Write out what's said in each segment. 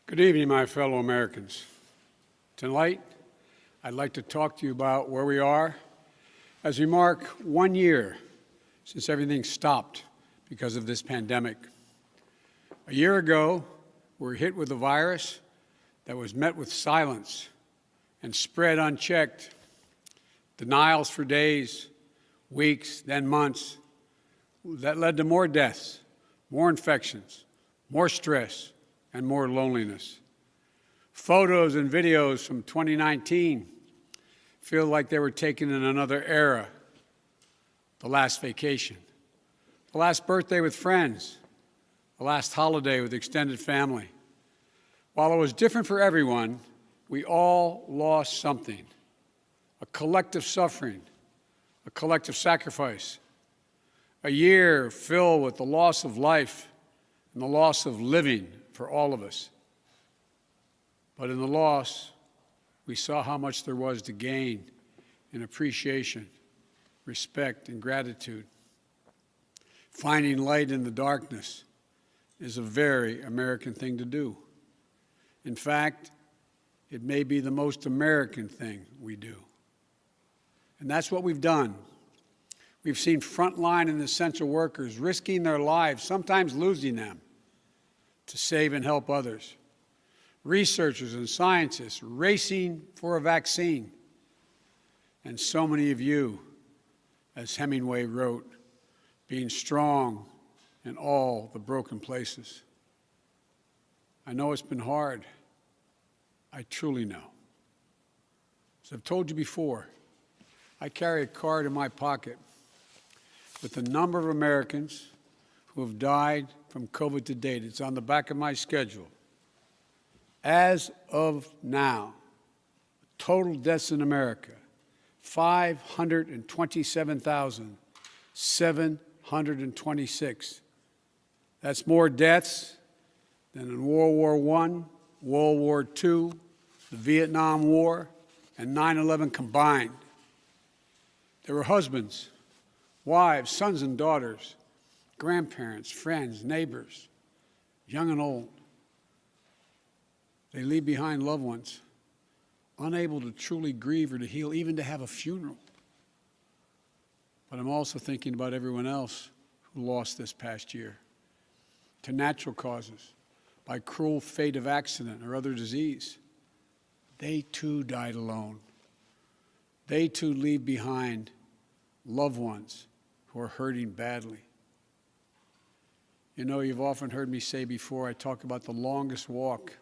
Good evening, my fellow Americans. Tonight, I'd like to talk to you about where we are as we mark 1 year since everything stopped because of this pandemic. A year ago, we were hit with a virus that was met with silence and spread unchecked. Denials for days, weeks, then months. That led to more deaths, more infections, more stress, and more loneliness. Photos and videos from 2019 feel like they were taken in another era. The last vacation, the last birthday with friends, the last holiday with extended family. While it was different for everyone, we all lost something. A collective suffering, a collective sacrifice. A year filled with the loss of life and the loss of living for all of us. But in the loss, we saw how much there was to gain in appreciation, respect, and gratitude. Finding light in the darkness is a very American thing to do. In fact, it may be the most American thing we do. And that's what we've done. We've seen frontline and essential workers risking their lives, sometimes losing them, to save and help others. Researchers and scientists racing for a vaccine. And so many of you, as Hemingway wrote, being strong in all the broken places. I know it's been hard. I truly know. As I've told you before, I carry a card in my pocket with the number of Americans who have died from COVID to date. It's on the back of my schedule. As of now, total deaths in America, 527,726. That's more deaths than in World War I, World War II, the Vietnam War, and 9/11 combined. There were husbands, wives, sons and daughters, grandparents, friends, neighbors, young and old. They leave behind loved ones, unable to truly grieve or to heal, even to have a funeral. But I'm also thinking about everyone else who lost this past year to natural causes, by cruel fate of accident or other disease. They too died alone. They too leave behind loved ones who are hurting badly. You know, you've often heard me say before, I talk about the longest walk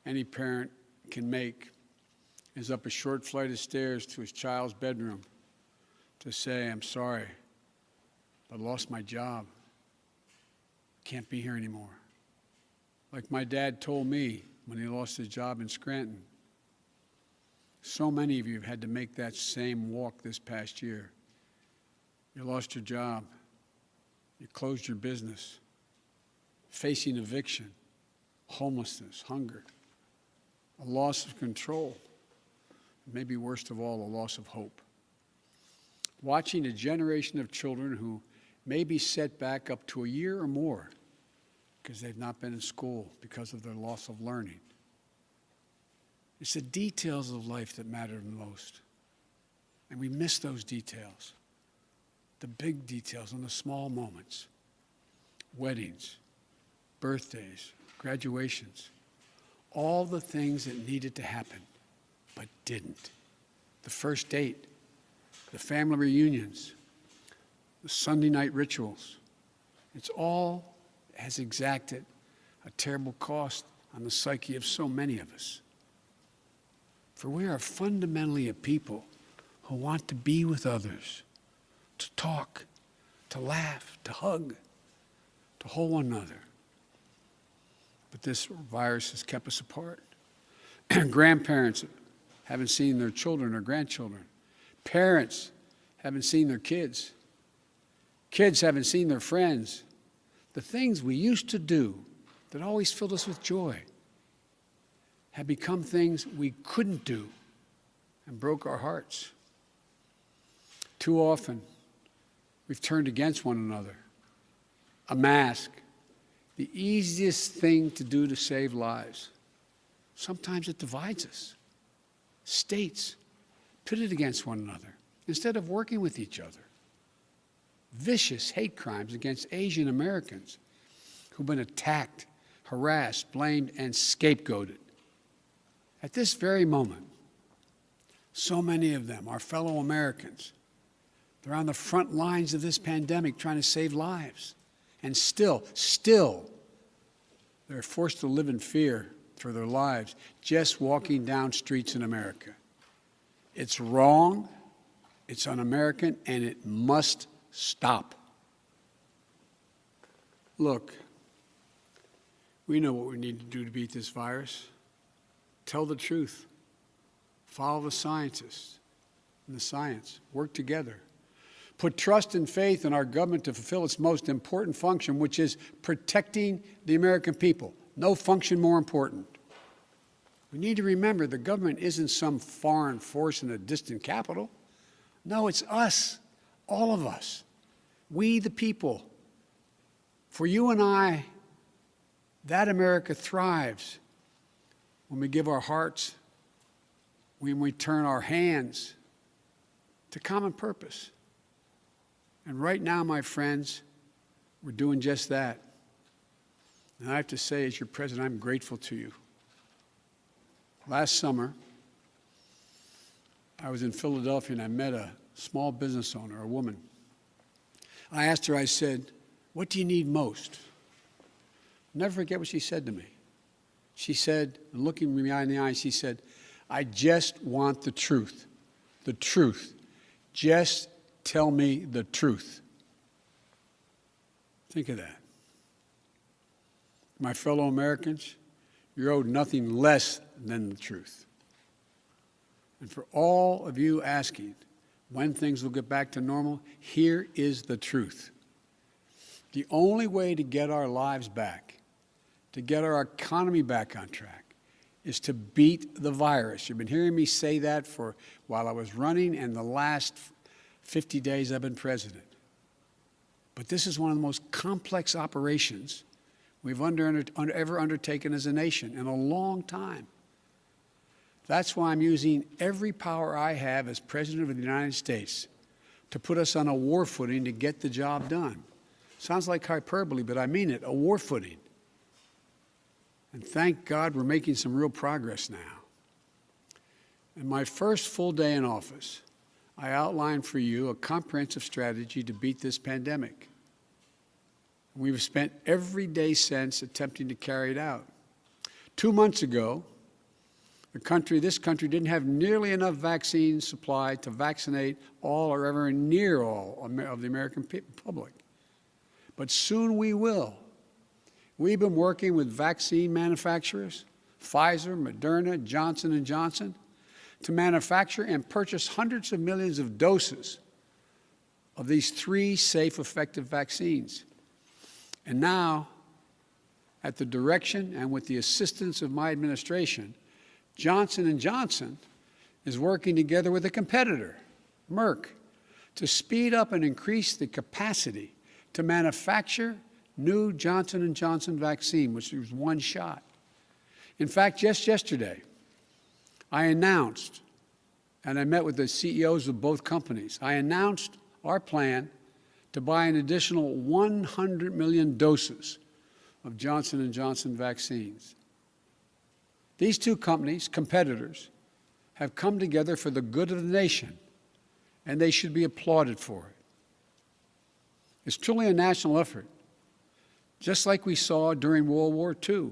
any parent can make is up a short flight of stairs to his child's bedroom to say, I'm sorry, but I lost my job. Can't be here anymore. Like my dad told me when he lost his job in Scranton. So many of you have had to make that same walk this past year. You lost your job. You closed your business. Facing eviction, homelessness, hunger, a loss of control, maybe worst of all, a loss of hope. Watching a generation of children who may be set back up to a year or more because they've not been in school because of their loss of learning. It's the details of life that matter the most. And we miss those details, the big details and the small moments. Weddings, birthdays, graduations, all the things that needed to happen but didn't. The first date, the family reunions, the Sunday night rituals. It's all has exacted a terrible cost on the psyche of so many of us. For we are fundamentally a people who want to be with others, to talk, to laugh, to hug, to hold one another. But this virus has kept us apart. Grandparents haven't seen their children or grandchildren. Parents haven't seen their kids. Kids haven't seen their friends. The things we used to do that always filled us with joy have become things we couldn't do and broke our hearts. Too often, we've turned against one another. A mask, the easiest thing to do to save lives. Sometimes it divides us. States pitted against one another instead of working with each other. Vicious hate crimes against Asian Americans who've been attacked, harassed, blamed, and scapegoated. At this very moment, so many of them, our fellow Americans, they're on the front lines of this pandemic trying to save lives. And still, they're forced to live in fear for their lives just walking down streets in America. It's wrong, it's un-American, and it must stop. Look, we know what we need to do to beat this virus. Tell the truth. Follow the scientists and the science. Work together. Put trust and faith in our government to fulfill its most important function, which is protecting the American people. No function more important. We need to remember the government isn't some foreign force in a distant capital. No, it's us, all of us. We the people. For you and I, that America thrives when we give our hearts, when we turn our hands to common purpose. And right now, my friends, we're doing just that. And I have to say, as your president, I'm grateful to you. Last summer, I was in Philadelphia and I met a small business owner, a woman. I asked her, I said, what do you need most? I'll never forget what she said to me. She said, looking me in the eye, she said, I just want the truth. The truth. Just tell me the truth. Think of that. My fellow Americans, you're owed nothing less than the truth. And for all of you asking when things will get back to normal, here is the truth. The only way to get our lives back, to get our economy back on track, is to beat the virus. You've been hearing me say that for while I was running and the last 50 days I've been president. But this is one of the most complex operations we've ever undertaken as a nation in a long time. That's why I'm using every power I have as President of the United States to put us on a war footing to get the job done. Sounds like hyperbole, but I mean it, a war footing. And thank God we're making some real progress now. In my first full day in office, I outlined for you a comprehensive strategy to beat this pandemic. We've spent every day since attempting to carry it out. 2 months ago, this country didn't have nearly enough vaccine supply to vaccinate all or ever near all of the American public. But soon we will. We've been working with vaccine manufacturers, Pfizer, Moderna, Johnson & Johnson, to manufacture and purchase hundreds of millions of doses of these 3 safe, effective vaccines. And now, at the direction and with the assistance of my administration, Johnson & Johnson is working together with a competitor, Merck, to speed up and increase the capacity to manufacture new Johnson & Johnson vaccine, which is one shot. In fact, just yesterday, I announced, and I met with the CEOs of both companies, I announced our plan to buy an additional 100 million doses of Johnson & Johnson vaccines. These 2 companies, competitors, have come together for the good of the nation, and they should be applauded for it. It's truly a national effort, just like we saw during World War II.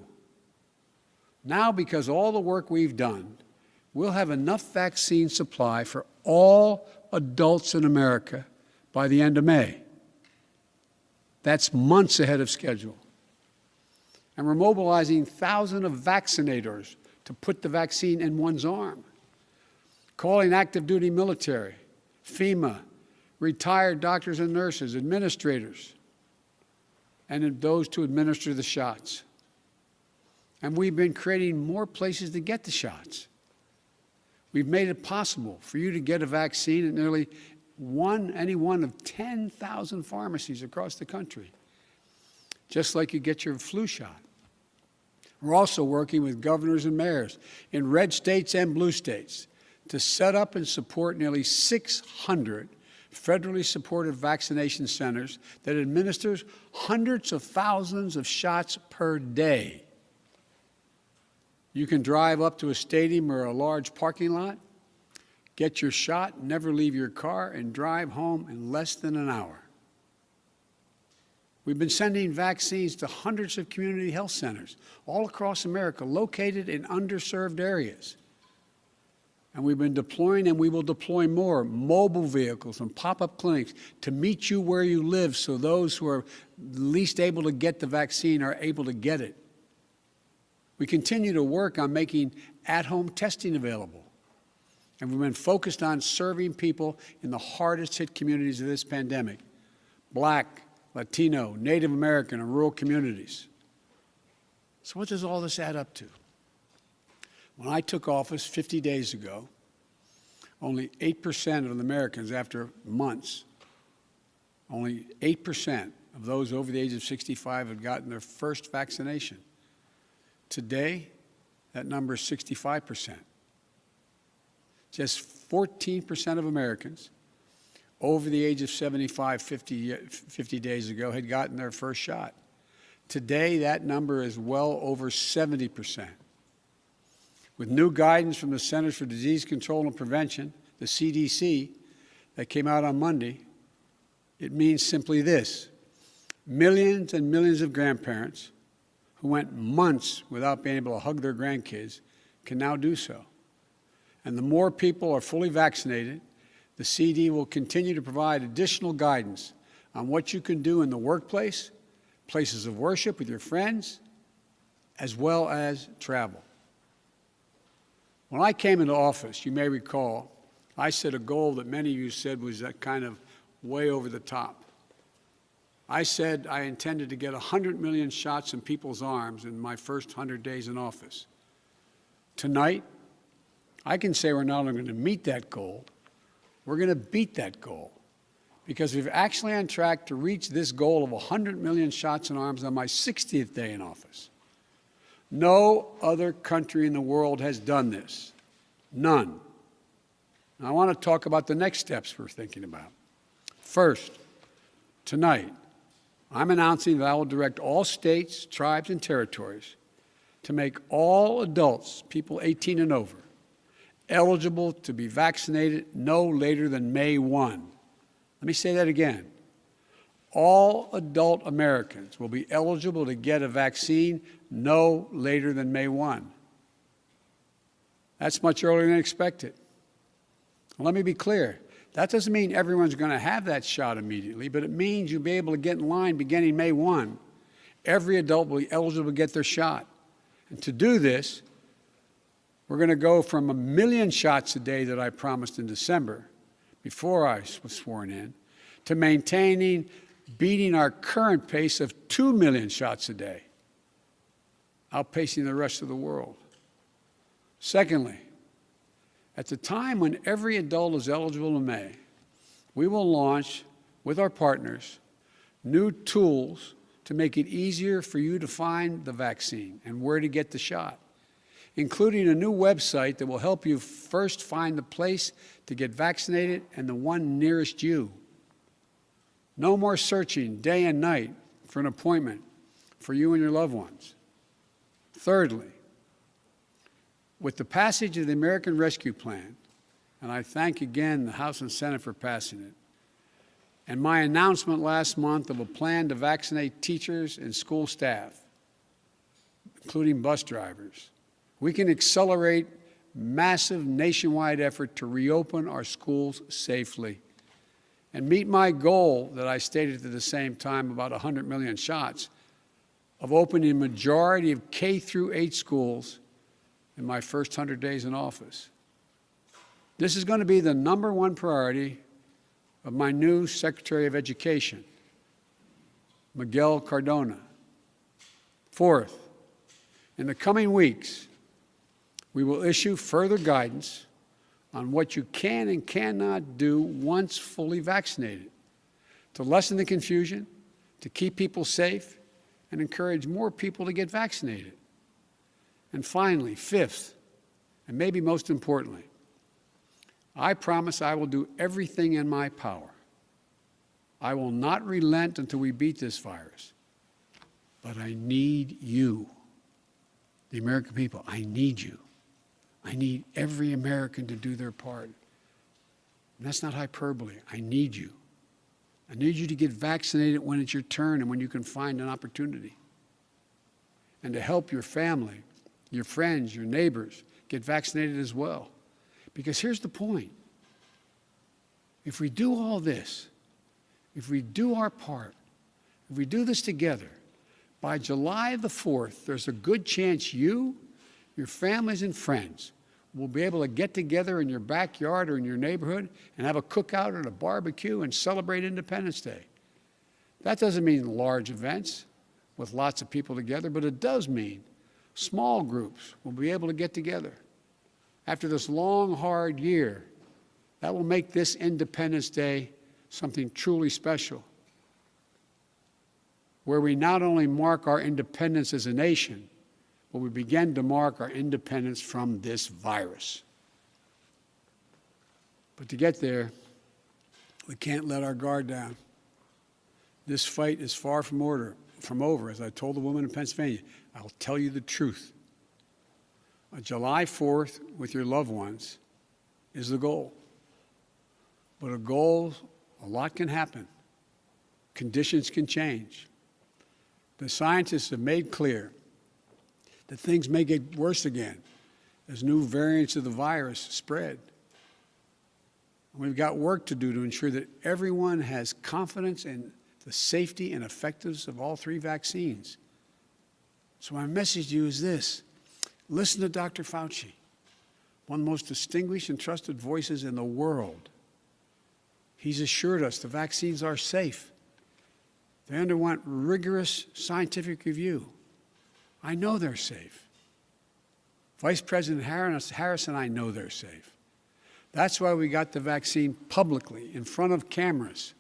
Now, because of all the work we've done, we'll have enough vaccine supply for all adults in America by the end of May. That's months ahead of schedule. And we're mobilizing thousands of vaccinators to put the vaccine in one's arm, calling active duty military, FEMA, retired doctors and nurses, administrators, and those to administer the shots. And we've been creating more places to get the shots. We've made it possible for you to get a vaccine at nearly any one of 10,000 pharmacies across the country, just like you get your flu shot. We're also working with governors and mayors in red states and blue states to set up and support nearly 600 federally supported vaccination centers that administers hundreds of thousands of shots per day. You can drive up to a stadium or a large parking lot, get your shot, never leave your car, and drive home in less than an hour. We've been sending vaccines to hundreds of community health centers all across America, located in underserved areas. And we've been deploying, and we will deploy more, mobile vehicles and pop-up clinics to meet you where you live so those who are least able to get the vaccine are able to get it. We continue to work on making at-home testing available. And we've been focused on serving people in the hardest-hit communities of this pandemic: Black, Latino, Native American, and rural communities. So what does all this add up to? When I took office 50 days ago, only 8% of the Americans, after months, only 8% of those over the age of 65 had gotten their first vaccination. Today, that number is 65%. Just 14% of Americans over the age of 75 50 days ago had gotten their first shot. Today, that number is well over 70%. With new guidance from the Centers for Disease Control and Prevention, the CDC, that came out on Monday, it means simply this: millions and millions of grandparents who went months without being able to hug their grandkids can now do so. And the more people are fully vaccinated, the CD will continue to provide additional guidance on what you can do in the workplace, places of worship with your friends, as well as travel. When I came into office, you may recall, I set a goal that many of you said was kind of way over the top. I said I intended to get 100 million shots in people's arms in my first 100 days in office. Tonight, I can say we're not only going to meet that goal, we're going to beat that goal, because we're actually on track to reach this goal of 100 million shots in arms on my 60th day in office. No other country in the world has done this. None. Now, I want to talk about the next steps we're thinking about. First, tonight, I'm announcing that I will direct all states, tribes, and territories to make all adults, people 18 and over, eligible to be vaccinated no later than May 1. Let me say that again. All adult Americans will be eligible to get a vaccine no later than May 1. That's much earlier than expected. Well, let me be clear. That doesn't mean everyone's going to have that shot immediately, but it means you'll be able to get in line beginning May 1. Every adult will be eligible to get their shot. And to do this, we're going to go from 1 million shots a day that I promised in December, before I was sworn in, to beating our current pace of 2 million shots a day, outpacing the rest of the world. Secondly, at the time when every adult is eligible in May, we will launch, with our partners, new tools to make it easier for you to find the vaccine and where to get the shot, including a new website that will help you first find the place to get vaccinated and the one nearest you. No more searching day and night for an appointment for you and your loved ones. Thirdly, with the passage of the American Rescue Plan, and I thank again the House and Senate for passing it, and my announcement last month of a plan to vaccinate teachers and school staff, including bus drivers, we can accelerate massive nationwide effort to reopen our schools safely and meet my goal that I stated at the same time, about 100 million shots, of opening a majority of K-8 schools in my first 100 days in office. This is going to be the #1 priority of my new Secretary of Education, Miguel Cardona. Fourth, in the coming weeks, we will issue further guidance on what you can and cannot do once fully vaccinated, to lessen the confusion, to keep people safe, and encourage more people to get vaccinated. And finally, fifth, and maybe most importantly, I promise I will do everything in my power. I will not relent until we beat this virus. But I need you, the American people. I need you. I need every American to do their part. And that's not hyperbole. I need you. I need you to get vaccinated when it's your turn and when you can find an opportunity. And to help your family, your friends, your neighbors get vaccinated as well. Because here's the point. If we do all this, if we do our part, if we do this together, by July the 4th, there's a good chance you, your families and friends will be able to get together in your backyard or in your neighborhood and have a cookout or a barbecue and celebrate Independence Day. That doesn't mean large events with lots of people together, but it does mean small groups will be able to get together. After this long, hard year, that will make this Independence Day something truly special, where we not only mark our independence as a nation, but we begin to mark our independence from this virus. But to get there, we can't let our guard down. This fight is far from over. As I told the woman in Pennsylvania, I'll tell you the truth. July 4th with your loved ones is the goal. But a lot can happen. Conditions can change. The scientists have made clear that things may get worse again as new variants of the virus spread. We've got work to do to ensure that everyone has confidence in the safety and effectiveness of all three vaccines. So my message to you is this. Listen to Dr. Fauci, one of the most distinguished and trusted voices in the world. He's assured us the vaccines are safe. They underwent rigorous scientific review. I know they're safe. Vice President Harris and I know they're safe. That's why we got the vaccine publicly in front of cameras,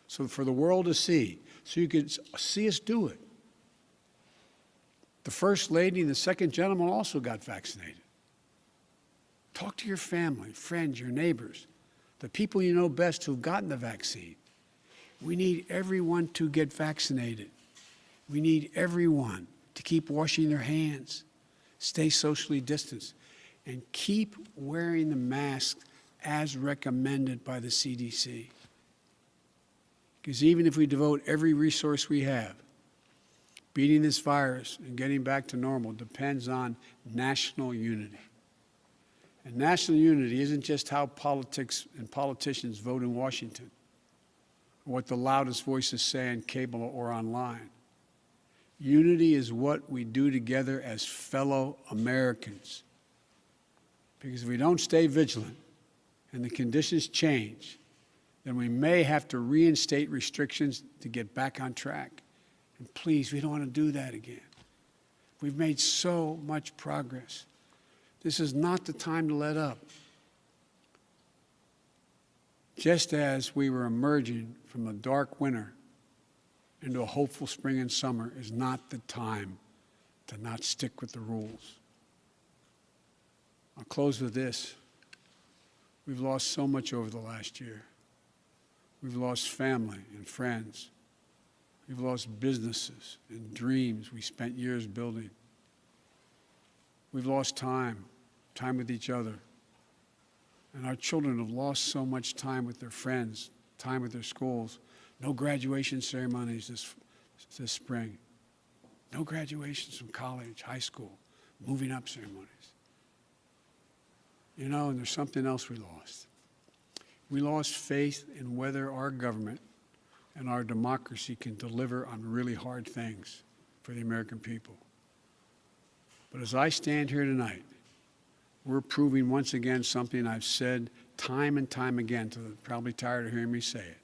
so for the world to see, so you could see us do it. The First Lady and the Second Gentleman also got vaccinated. Talk to your family, friends, your neighbors, the people you know best who've gotten the vaccine. We need everyone to get vaccinated. We need everyone to keep washing their hands, stay socially distanced, and keep wearing the mask as recommended by the CDC. Because even if we devote every resource we have, beating this virus and getting back to normal depends on national unity. And national unity isn't just how politics and politicians vote in Washington, or what the loudest voices say on cable or online. Unity is what we do together as fellow Americans. Because if we don't stay vigilant and the conditions change, then we may have to reinstate restrictions to get back on track. And please, we don't want to do that again. We've made so much progress. This is not the time to let up. Just as we were emerging from a dark winter into a hopeful spring and summer is not the time to not stick with the rules. I'll close with this. We've lost so much over the last year. We've lost family and friends. We've lost businesses and dreams we spent years building. We've lost time with each other. And our children have lost so much time with their friends, time with their schools. No graduation ceremonies this spring. No graduations from college, high school, moving up ceremonies. You know, and there's something else we lost. We lost faith in whether our government and our democracy can deliver on really hard things for the American people. But as I stand here tonight, we're proving once again something I've said time and time again, to the probably tired of hearing me say it.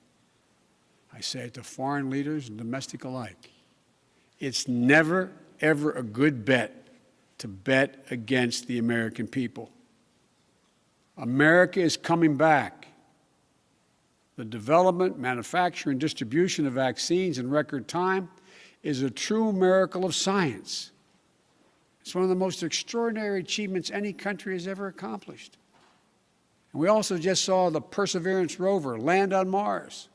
I say it to foreign leaders and domestic alike. It's never, ever a good bet to bet against the American people. America is coming back. The development, manufacture, and distribution of vaccines in record time is a true miracle of science. It's one of the most extraordinary achievements any country has ever accomplished. And we also just saw the Perseverance rover land on Mars.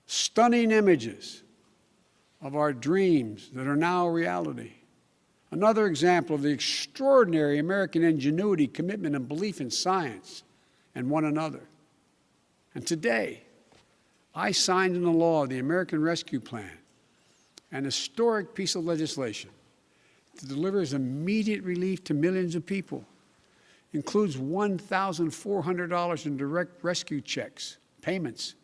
Stunning images of our dreams that are now reality. Another example of the extraordinary American ingenuity, commitment, and belief in science and one another. And today, I signed into law the American Rescue Plan, an historic piece of legislation that delivers immediate relief to millions of people, includes $1,400 in direct rescue checks, payments.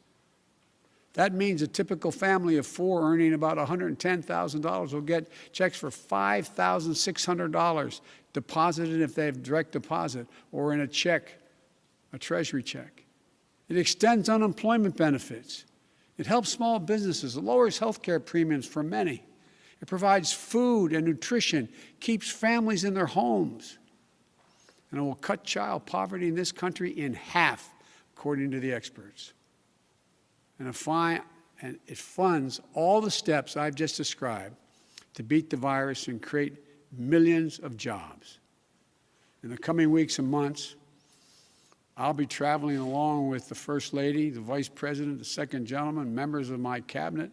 That means a typical family of four earning about $110,000 will get checks for $5,600 deposited if they have direct deposit or in a check, a treasury check. It extends unemployment benefits. It helps small businesses. It lowers health care premiums for many. It provides food and nutrition, keeps families in their homes. And it will cut child poverty in this country in half, according to the experts. And it funds all the steps I've just described to beat the virus and create millions of jobs. In the coming weeks and months, I'll be traveling along with the First Lady, the Vice President, the Second Gentleman, members of my cabinet,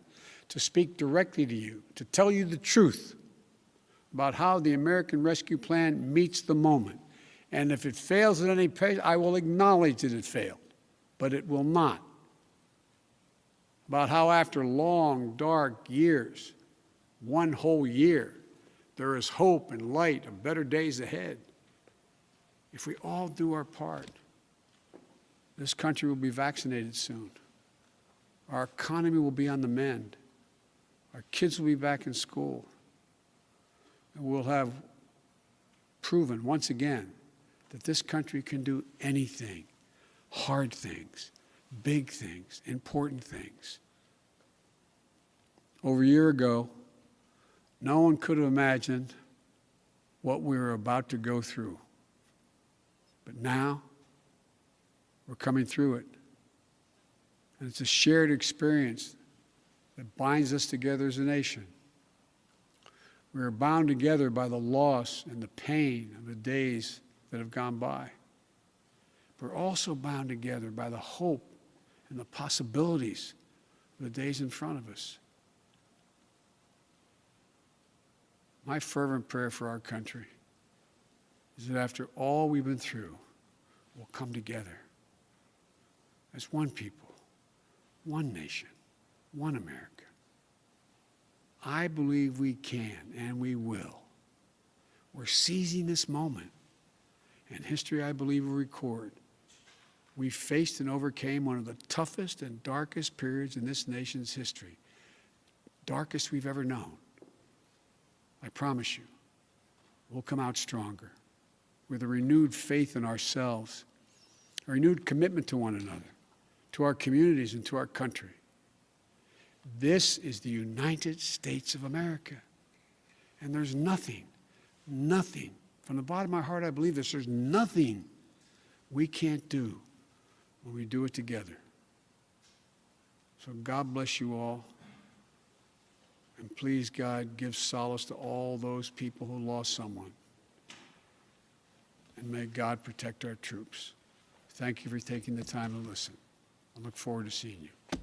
to speak directly to you, to tell you the truth about how the American Rescue Plan meets the moment. And if it fails at any pace, I will acknowledge that it failed, but it will not. About how after long, dark years, one whole year, there is hope and light of better days ahead. If we all do our part, this country will be vaccinated soon. Our economy will be on the mend. Our kids will be back in school. And we'll have proven once again that this country can do anything, hard things, big things, important things. Over a year ago, no one could have imagined what we were about to go through. But now, we're coming through it. And it's a shared experience that binds us together as a nation. We are bound together by the loss and the pain of the days that have gone by. We're also bound together by the hope and the possibilities of the days in front of us. My fervent prayer for our country is that after all we've been through, we'll come together as one people, one nation, one America. I believe we can and we will. We're seizing this moment, and history, I believe, will record. We faced and overcame one of the toughest and darkest periods in this nation's history, darkest we've ever known. I promise you, we'll come out stronger with a renewed faith in ourselves, a renewed commitment to one another, to our communities, and to our country. This is the United States of America. And there's nothing, from the bottom of my heart I believe this, there's nothing we can't do when we do it together. So God bless you all. And please, God, give solace to all those people who lost someone. And may God protect our troops. Thank you for taking the time to listen. I look forward to seeing you.